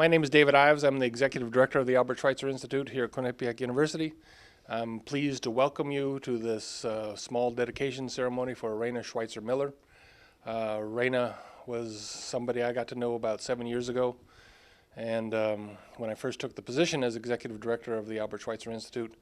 My name is David Ives. I'm the Executive Director of the Albert Schweitzer Institute here at Quinnipiac University. I'm pleased to welcome you to this small dedication ceremony for Rhena Schweitzer Miller. Rhena was somebody I got to know about 7 years ago, and when I first took the position as Executive Director of the Albert Schweitzer Institute,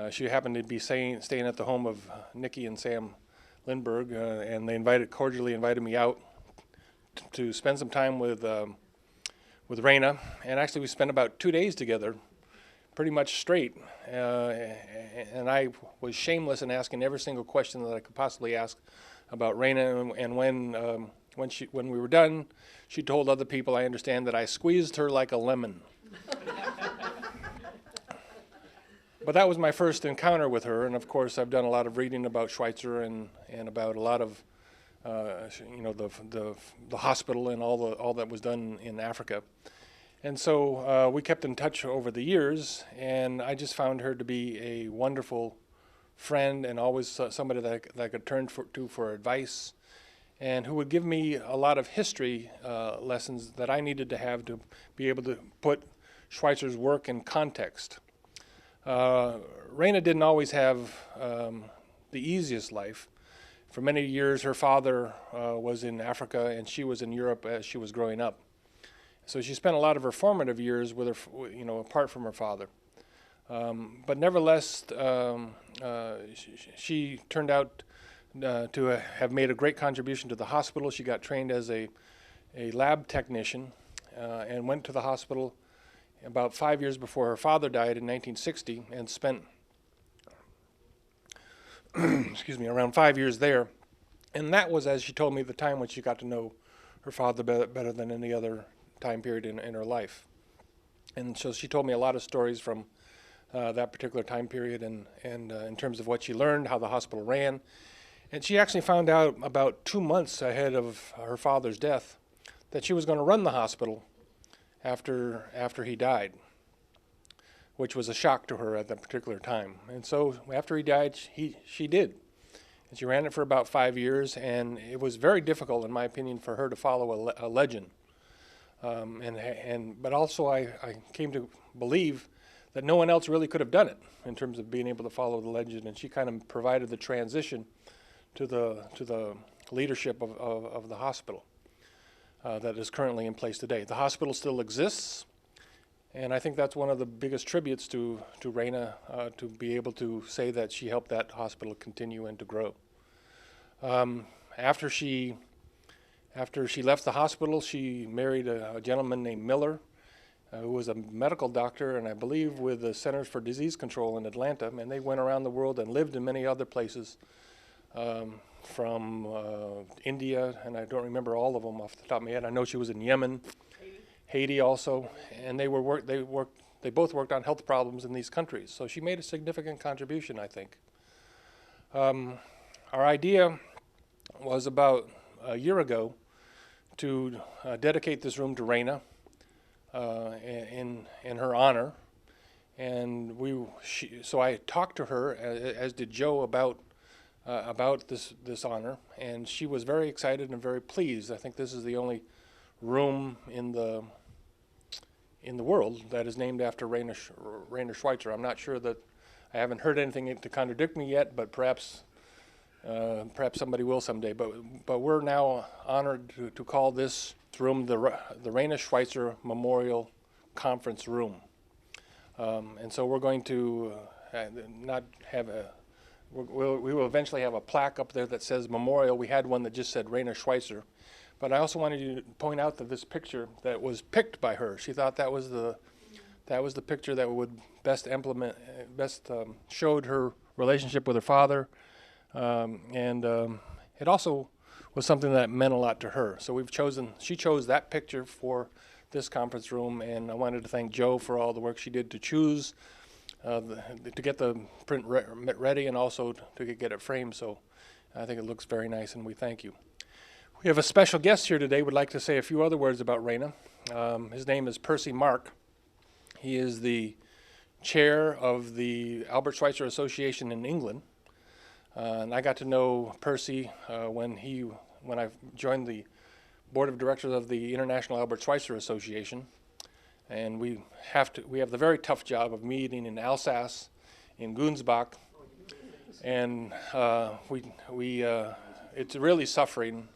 she happened to be staying at the home of Nikki and Sam Lindbergh, and they cordially invited me out to spend some time with Rhena, and actually we spent about 2 days together, pretty much straight, and I was shameless in asking every single question that I could possibly ask about Rhena, and when we were done, she told other people, I understand, that I squeezed her like a lemon. But that was my first encounter with her, and of course I've done a lot of reading about Schweitzer and about a lot of the hospital and all that was done in Africa. And so we kept in touch over the years, and I just found her to be a wonderful friend and always somebody that I could turn to for advice, and who would give me a lot of history lessons that I needed to have to be able to put Schweitzer's work in context. Rhena didn't always have the easiest life. For many years, her father was in Africa, and she was in Europe as she was growing up. So she spent a lot of her formative years with her, apart from her father. But nevertheless, she turned out to have made a great contribution to the hospital. She got trained as a lab technician and went to the hospital about 5 years before her father died in 1960, and spent around 5 years there. And that was, as she told me, the time when she got to know her father better than any other time period in her life. And so she told me a lot of stories from that particular time period, and in terms of what she learned, how the hospital ran. And she actually found out about 2 months ahead of her father's death that she was going to run the hospital after he died, which was a shock to her at that particular time. And so after he died, she did. And she ran it for about 5 years, and it was very difficult, in my opinion, for her to follow a legend. But also I came to believe that no one else really could have done it in terms of being able to follow the legend, and she kind of provided the transition to the leadership of the hospital that is currently in place today. The hospital still exists, and I think that's one of the biggest tributes to Rhena, to be able to say that she helped that hospital continue and to grow. After she left the hospital, she married a gentleman named Miller, who was a medical doctor, and I believe with the Centers for Disease Control in Atlanta, and they went around the world and lived in many other places, from India, and I don't remember all of them off the top of my head. I know she was in Yemen, Haiti also, and they both worked on health problems in these countries. So she made a significant contribution, I think. Our idea was about a year ago to dedicate this room to Rhena in her honor, and so I talked to her, as did Joe, about this honor, and she was very excited and very pleased. I think this is the only room in the world that is named after Rhena Schweitzer. I'm not sure that I haven't heard anything to contradict me yet, but perhaps somebody will someday. But we're now honored to call this room the Rhena Schweitzer Memorial Conference Room, and so we're going to not have we will eventually have a plaque up there that says memorial. We had one that just said Rhena Schweitzer, but I also wanted to point out that this picture that was picked by her, she thought that was the picture that would best showed her relationship with her father, and it also was something that meant a lot to her. So she chose that picture for this conference room, and I wanted to thank Joe for all the work she did to choose, to get the print ready, and also to get it framed. So I think it looks very nice, and we thank you. We have a special guest here today. Would like to say a few other words about Rhena. His name is Percy Mark. He is the chair of the Albert Schweitzer Association in England. And I got to know Percy when I joined the board of directors of the International Albert Schweitzer Association. And we have the very tough job of meeting in Alsace, in Günzbach, and it's really suffering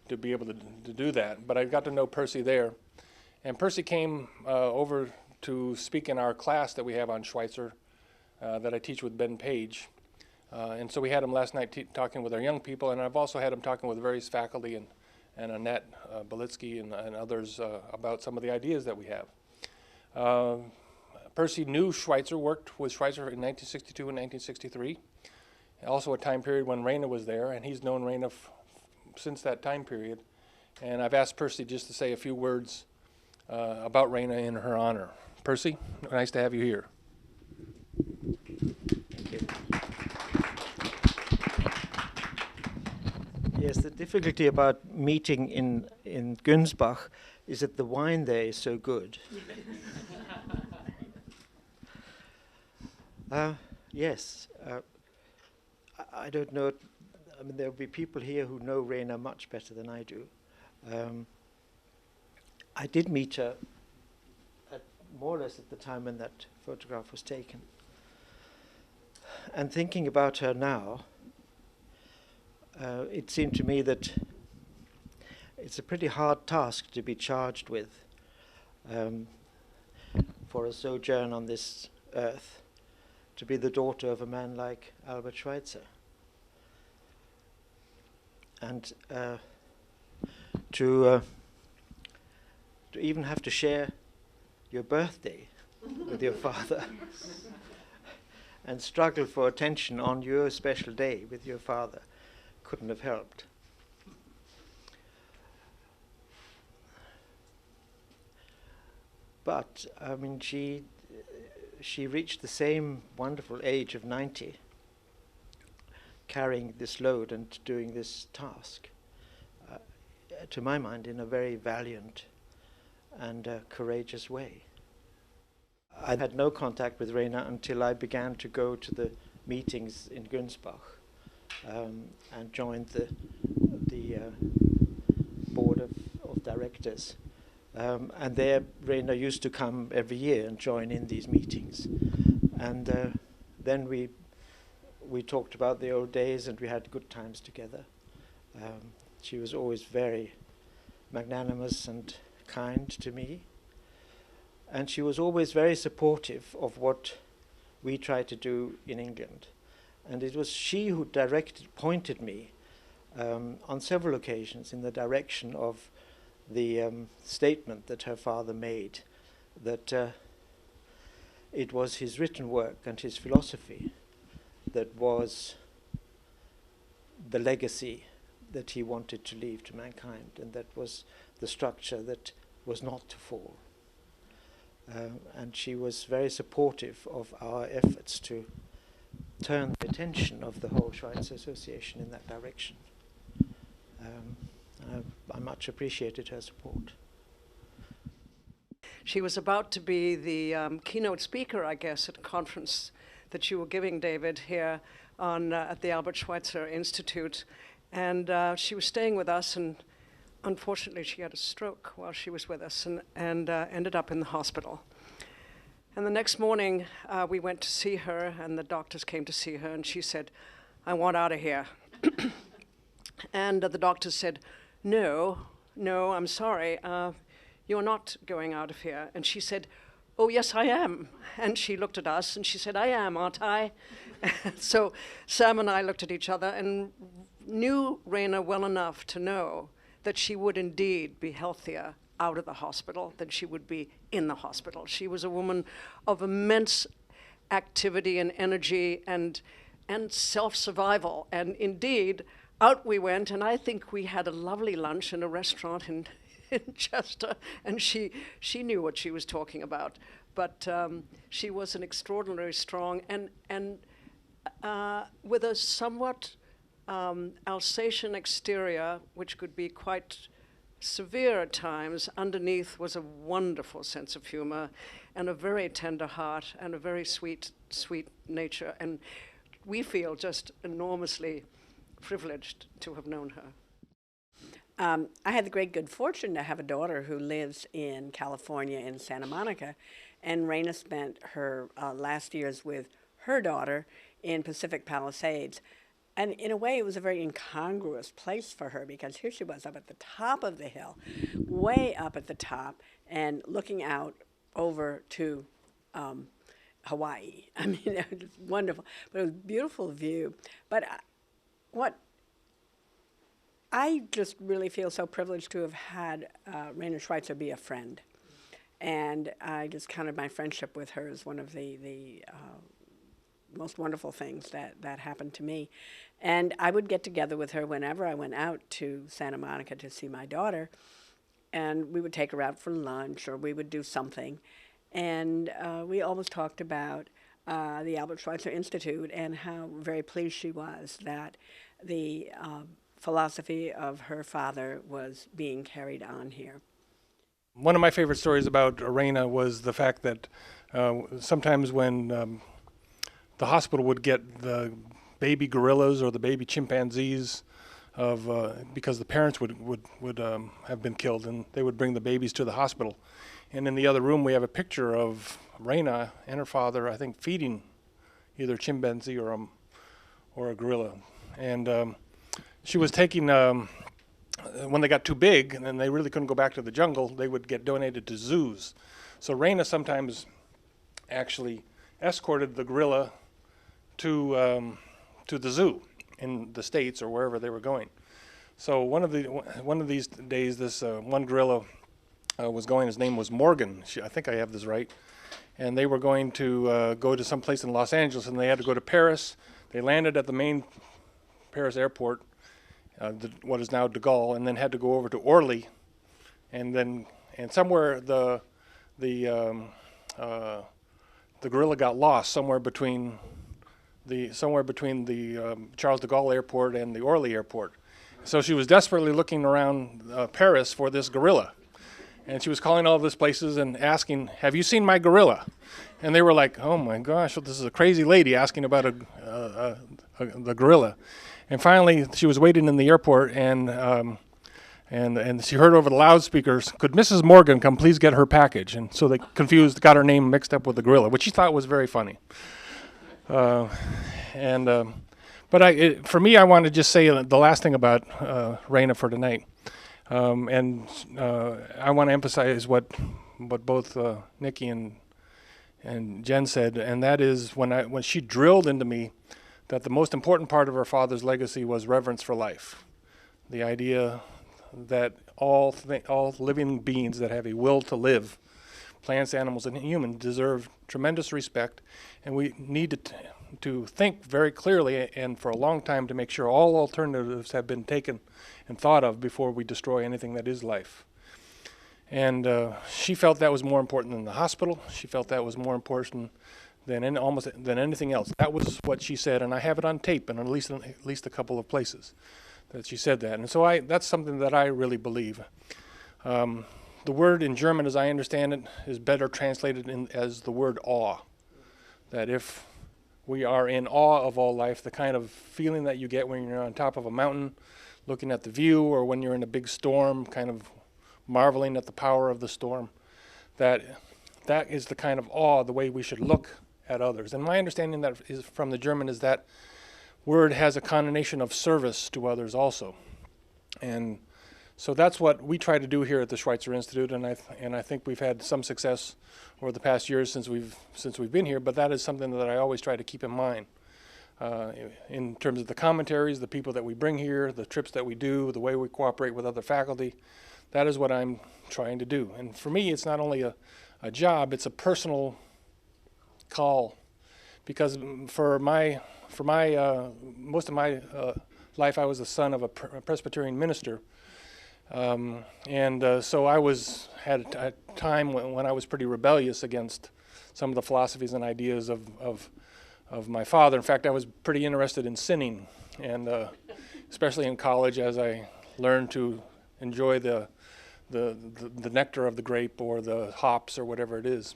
to be able to do that. But I got to know Percy there, and Percy came over to speak in our class that we have on Schweitzer that I teach with Ben Page. And so we had him last night talking with our young people, and I've also had him talking with various faculty and Annette Belitsky and others about some of the ideas that we have. Percy knew Schweitzer, worked with Schweitzer in 1962 and 1963, also a time period when Rhena was there, and he's known Rhena since that time period. And I've asked Percy just to say a few words about Rhena in her honor. Percy, nice to have you here. Thank you. Yes, the difficulty about meeting in Günzbach is that the wine there is so good. Yes, I don't know. I mean, there'll be people here who know Rhena much better than I do. I did meet her more or less at the time when that photograph was taken. And thinking about her now, it seemed to me that it's a pretty hard task to be charged with for a sojourn on this earth, to be the daughter of a man like Albert Schweitzer. And to even have to share your birthday with your father and struggle for attention on your special day with your father couldn't have helped. But I mean, she reached the same wonderful age of 90, carrying this load and doing this task, to my mind, in a very valiant and courageous way. I had no contact with Rhena until I began to go to the meetings in Günzbach and joined the board of directors. And there Rhena used to come every year and join in these meetings. And then we talked about the old days, and we had good times together. She was always very magnanimous and kind to me. And she was always very supportive of what we tried to do in England. And it was she who pointed me on several occasions in the direction of the statement that her father made, that it was his written work and his philosophy that was the legacy that he wanted to leave to mankind, and that was the structure that was not to fall. And she was very supportive of our efforts to turn the attention of the whole Schweitzer Association in that direction. I much appreciated her support. She was about to be the keynote speaker, I guess, at a conference that you were giving, David, here at the Albert Schweitzer Institute. And she was staying with us, and unfortunately she had a stroke while she was with us and ended up in the hospital. And the next morning we went to see her, and the doctors came to see her, and she said, "I want out of here." And the doctors said, no, I'm sorry, you're not going out of here. And she said, "Oh, yes, I am." And she looked at us and she said, "I am, aren't I?" So Sam and I looked at each other and knew Rhena well enough to know that she would indeed be healthier out of the hospital than she would be in the hospital. She was a woman of immense activity and energy and self-survival. And indeed, out we went, and I think we had a lovely lunch in a restaurant in Chester, and she knew what she was talking about. But she was an extraordinarily strong and with a somewhat Alsatian exterior, which could be quite severe at times. Underneath was a wonderful sense of humor and a very tender heart and a very sweet nature. And we feel just enormously privileged to have known her. I had the great good fortune to have a daughter who lives in California in Santa Monica, and Rhena spent her last years with her daughter in Pacific Palisades. And in a way, it was a very incongruous place for her because here she was up at the top of the hill, way up at the top, and looking out over to Hawaii. I mean, it was wonderful, but it was a beautiful view. But what I just really feel so privileged to have had Rhena Schweitzer be a friend. And I just counted my friendship with her as one of the most wonderful things that happened to me. And I would get together with her whenever I went out to Santa Monica to see my daughter. And we would take her out for lunch, or we would do something. And we always talked about the Albert Schweitzer Institute and how very pleased she was that the philosophy of her father was being carried on here. One of my favorite stories about Rhena was the fact that sometimes when the hospital would get the baby gorillas or the baby chimpanzees because the parents would have been killed, and they would bring the babies to the hospital. And in the other room, we have a picture of Rhena and her father, I think, feeding either a chimpanzee or a gorilla. And she was taking, when they got too big and they really couldn't go back to the jungle, they would get donated to zoos. So Rhena sometimes actually escorted the gorilla to the zoo in the States or wherever they were going. So one of these days, this one gorilla was going. His name was Morgan. I think I have this right. And they were going to go to some place in Los Angeles, and they had to go to Paris. They landed at the main Paris airport, what is now de Gaulle, and then had to go over to Orly, and somewhere the gorilla got lost somewhere between the Charles de Gaulle airport and the Orly airport. So she was desperately looking around Paris for this gorilla. And she was calling all these places and asking, "Have you seen my gorilla?" And they were like, "Oh my gosh, this is a crazy lady asking about the gorilla." And finally, she was waiting in the airport, and she heard over the loudspeakers, "Could Mrs. Morgan come please get her package?" And so they got her name mixed up with the gorilla, which she thought was very funny. But for me, I want to just say the last thing about Rhena for tonight. I want to emphasize what both Nikki and Jen said, and that is when she drilled into me that the most important part of her father's legacy was reverence for life. The idea that all living beings that have a will to live, plants, animals, and humans, deserve tremendous respect, and we need to think very clearly and for a long time to make sure all alternatives have been taken and thought of before we destroy anything that is life. And she felt that was more important than the hospital. She felt that was more important than anything else. That was what she said, and I have it on tape in at least a couple of places that she said that. And so that's something that I really believe. The word in German, as I understand it, is better translated as the word awe. That if we are in awe of all life, the kind of feeling that you get when you're on top of a mountain looking at the view, or when you're in a big storm kind of marveling at the power of the storm, that is the kind of awe, the way we should look at others. And my understanding that is from the German is that word has a connotation of service to others also. And so that's what we try to do here at the Schweitzer Institute, and I think we've had some success over the past years since we've been here, but that is something that I always try to keep in mind. In terms of the commentaries, the people that we bring here, the trips that we do, the way we cooperate with other faculty, that is what I'm trying to do. And for me, it's not only a job, it's a personal call, because for most of my life, I was the son of a Presbyterian minister. So I had a time when I was pretty rebellious against some of the philosophies and ideas of my father. In fact, I was pretty interested in sinning, and especially in college, as I learned to enjoy the nectar of the grape or the hops or whatever it is.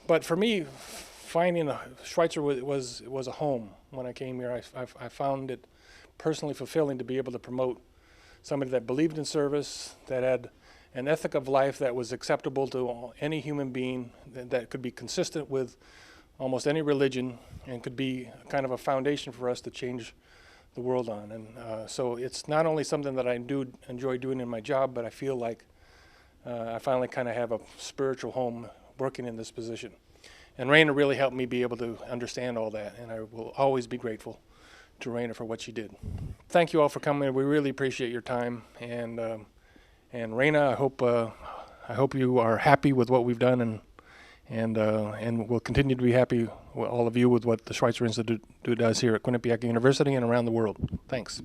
But for me, finding Schweitzer was a home when I came here. I found it personally fulfilling to be able to promote somebody that believed in service, that had an ethic of life that was acceptable to any human being, that could be consistent with almost any religion, and could be kind of a foundation for us to change the world on. And so it's not only something that I do enjoy doing in my job, but I feel like I finally kind of have a spiritual home working in this position. And Rhena really helped me be able to understand all that, and I will always be grateful to Rhena for what she did. Thank you all for coming. We really appreciate your time. And Rhena, I hope you are happy with what we've done, and we'll continue to be happy, all of you, with what the Schweitzer Institute does here at Quinnipiac University and around the world. Thanks.